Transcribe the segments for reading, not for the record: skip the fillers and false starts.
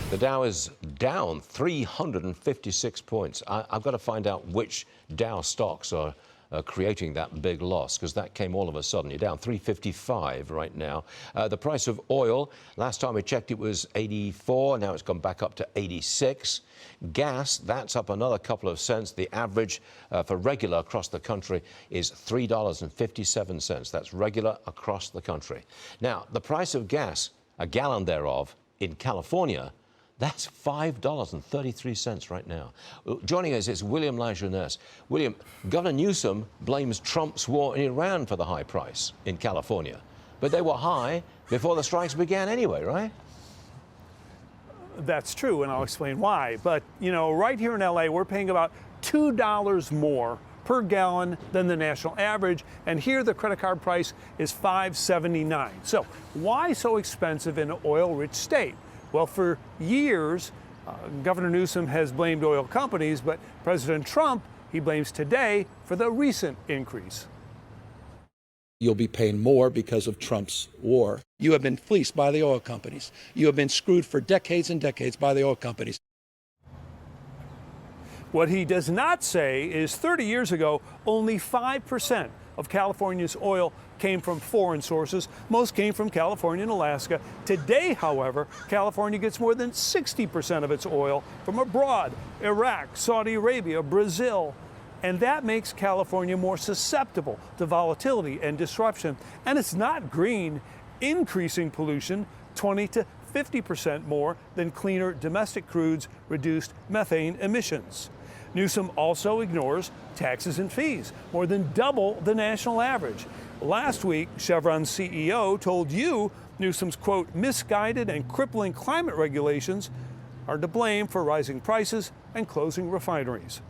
The Dow is down 356 points. I've got to find out which Dow stocks are creating that big loss, because that came all of a sudden. You're down 355 right now. The price of oil, last time we checked it was 84. Now it's gone back up to 86. Gas, that's up another couple of cents. The average for regular across the country is $3.57. That's regular across the country. Now, the price of gas, a gallon thereof, in California, that's $5.33 right now. Joining us is William Lajeunesse. William, Governor Newsom blames Trump's war in Iran for the high price in California. But they were high before the strikes began anyway, right? That's true, and I'll explain why. But, you know, right here in LA, we're paying about $2 more per gallon than the national average, and here the credit card price is $5.79. So why so expensive in an oil-rich state? Well, for years, Governor Newsom has blamed oil companies, but President Trump, he blames today for the recent increase. You'll be paying more because of Trump's war. You have been fleeced by the oil companies. You have been screwed for decades and decades by the oil companies. What he does not say is 30 years ago, only 5% of California's oil came from foreign sources. Most came from California and Alaska. Today, however, California gets more than 60% of its oil from abroad, Iraq, Saudi Arabia, Brazil. And that makes California more susceptible to volatility and disruption. And it's not green, increasing pollution 20 to 50% more than cleaner domestic crudes reduced methane emissions. Newsom also ignores taxes and fees, more than double the national average. Last week, Chevron's CEO told you Newsom's, quote, misguided and crippling climate regulations are to blame for rising prices and closing refineries.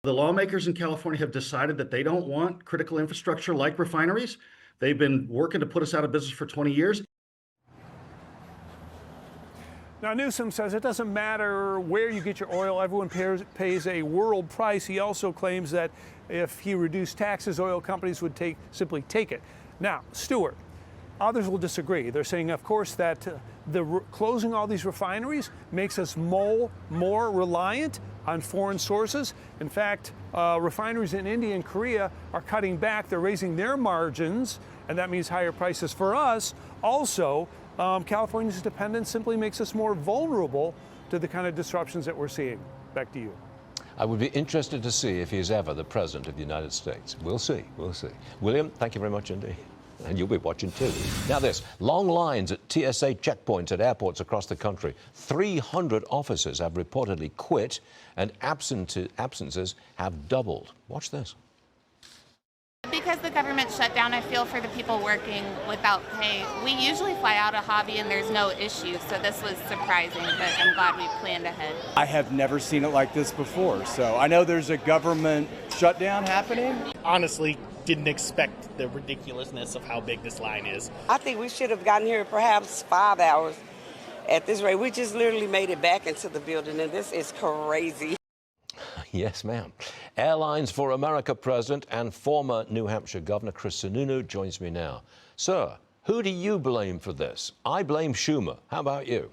The lawmakers in California have decided that they don't want critical infrastructure like refineries. They've been working to put us out of business for 20 years. Now, Newsom says it doesn't matter where you get your oil, everyone pays a world price. He also claims that if he reduced taxes, oil companies would simply take it. Now, Stuart, others will disagree. They're saying, of course, that closing all these refineries makes us more reliant on foreign sources. In fact, refineries in India and Korea are cutting back. They're raising their margins, and that means higher prices for us. Also, California's dependence simply makes us more vulnerable to the kind of disruptions that we're seeing. Back to you. I would be interested to see if he is ever the President of the United States. We'll see, we'll see. William, thank you very much indeed. And you'll be watching too. Now this, long lines at TSA checkpoints at airports across the country. 300 officers have reportedly quit, and absences have doubled. Watch this. Because the government shut down, I feel for the people working without pay. We usually fly out of hobby and there's no issue, so this was surprising, but I'm glad we planned ahead. I have never seen it like this before, so I know there's a government shutdown happening. Honestly, didn't expect the ridiculousness of how big this line is. I think we should have gotten here perhaps 5 hours at this rate. We just literally made it back into the building, and this is crazy. Yes, ma'am. Airlines for America President and former New Hampshire Governor Chris Sununu joins me now. Sir, who do you blame for this? I blame Schumer. How about you?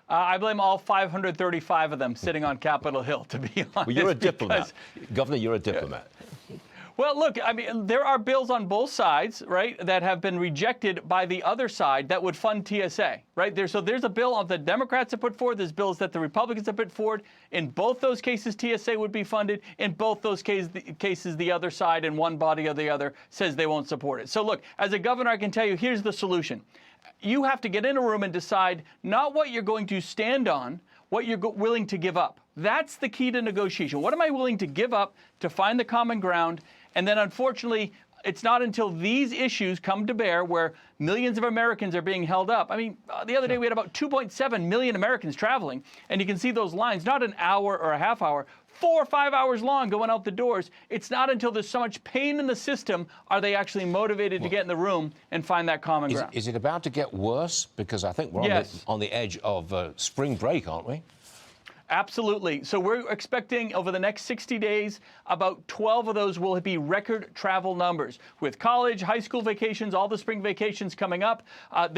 I blame all 535 of them sitting on Capitol Hill, to be honest. Well, you're a diplomat. Governor, you're a diplomat. Well, look, I mean, there are bills on both sides, right, that have been rejected by the other side that would fund TSA, right? So there's a bill on the Democrats have put forward. There's bills that the Republicans have put forward. In both those cases, TSA would be funded. In both those cases, the other side and one body or the other says they won't support it. So look, as a governor, I can tell you, here's the solution. You have to get in a room and decide not what you're going to stand on, what you're willing to give up. That's the key to negotiation. What am I willing to give up to find the common ground? And then, unfortunately, it's not until these issues come to bear where millions of Americans are being held up. I mean, the other day we had about 2.7 million Americans traveling, and you can see those lines, not an hour or a half hour, 4 or 5 hours long going out the doors. It's not until there's so much pain in the system are they actually motivated to get in the room and find that common ground. Is it about to get worse? Because I think we're on the edge of spring break, aren't we? Absolutely. So we're expecting over the next 60 days, about 12 of those will be record travel numbers. With college, high school vacations, all the spring vacations coming up. By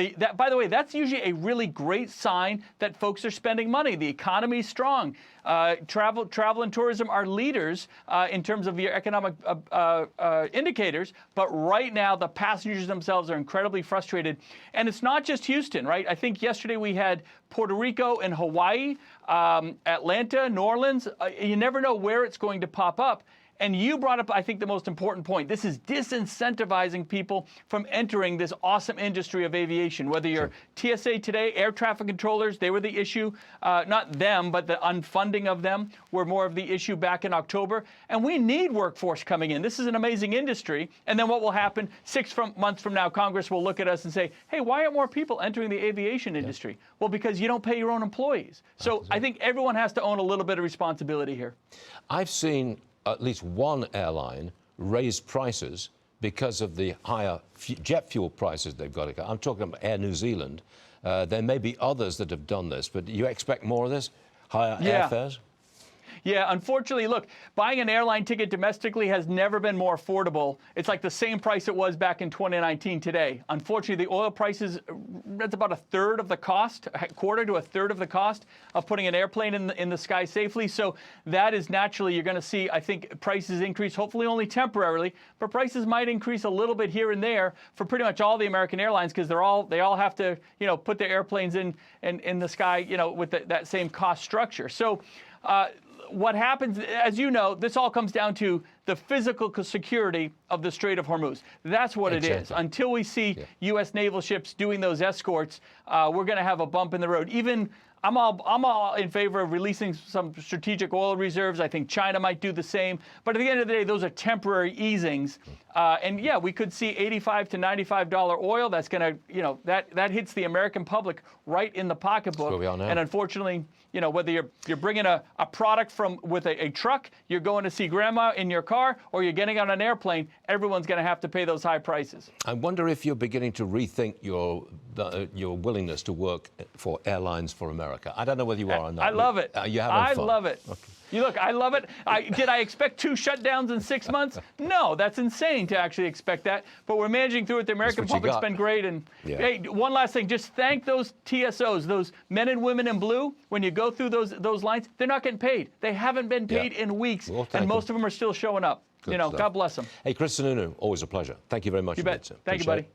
the way, that's usually a really great sign that folks are spending money. The economy is strong. Travel and tourism are leaders in terms of your economic indicators. But right now, the passengers themselves are incredibly frustrated. And it's not just Houston, right? I think yesterday we had Puerto Rico and Hawaii, Atlanta, New Orleans. You never know where it's going to pop up. And you brought up, I think, the most important point. This is disincentivizing people from entering this awesome industry of aviation. Whether you're TSA today, air traffic controllers, they were the issue. Not them, but the unfunding of them were more of the issue back in October. And we need workforce coming in. This is an amazing industry. And then what will happen 6 months from now, Congress will look at us and say, hey, why aren't more people entering the aviation industry? Well, because you don't pay your own employees. So I think everyone has to own a little bit of responsibility here. I've seen at least one airline raise prices because of the higher jet fuel prices they've got. I'm talking about Air New Zealand. There may be others that have done this, but do you expect more of this? Higher airfares? Yeah, unfortunately, look, buying an airline ticket domestically has never been more affordable. It's like the same price it was back in 2019 today. Unfortunately, the oil prices, that's about a third of the cost, a quarter to a third of the cost of putting an airplane in the sky safely. So that is naturally, you're going to see, I think, prices increase, hopefully only temporarily, but prices might increase a little bit here and there for pretty much all the American airlines because they all have to, put their airplanes in the sky, with that same cost structure. So, what happens, as you know, this all comes down to the physical security of the Strait of Hormuz. That's what it is. Until we see U.S. naval ships doing those escorts, we're going to have a bump in the road. Even I'm all in favor of releasing some strategic oil reserves. I think China might do the same. But at the end of the day, those are temporary easings. And yeah, we could see $85 to $95 oil. That's going to, that hits the American public right in the pocketbook. That's where we are now. And unfortunately, whether you're bringing a product with a truck, you're going to see grandma in your car, or you're getting on an airplane, everyone's going to have to pay those high prices. I wonder if you're beginning to rethink your willingness to work for Airlines for America. I don't know whether you are or not. I love it. You're having fun. I love it. Okay. Look, I love it. Did I expect 2 shutdowns in 6 months? No, that's insane to actually expect that. But we're managing through it. The American public's been great. And hey, one last thing, just thank those TSOs, those men and women in blue. When you go through those lines, they're not getting paid. They haven't been paid in weeks, and most of them are still showing up. God bless them. Hey, Chris Sununu, always a pleasure. Thank you very much. You bet. Thank you, buddy.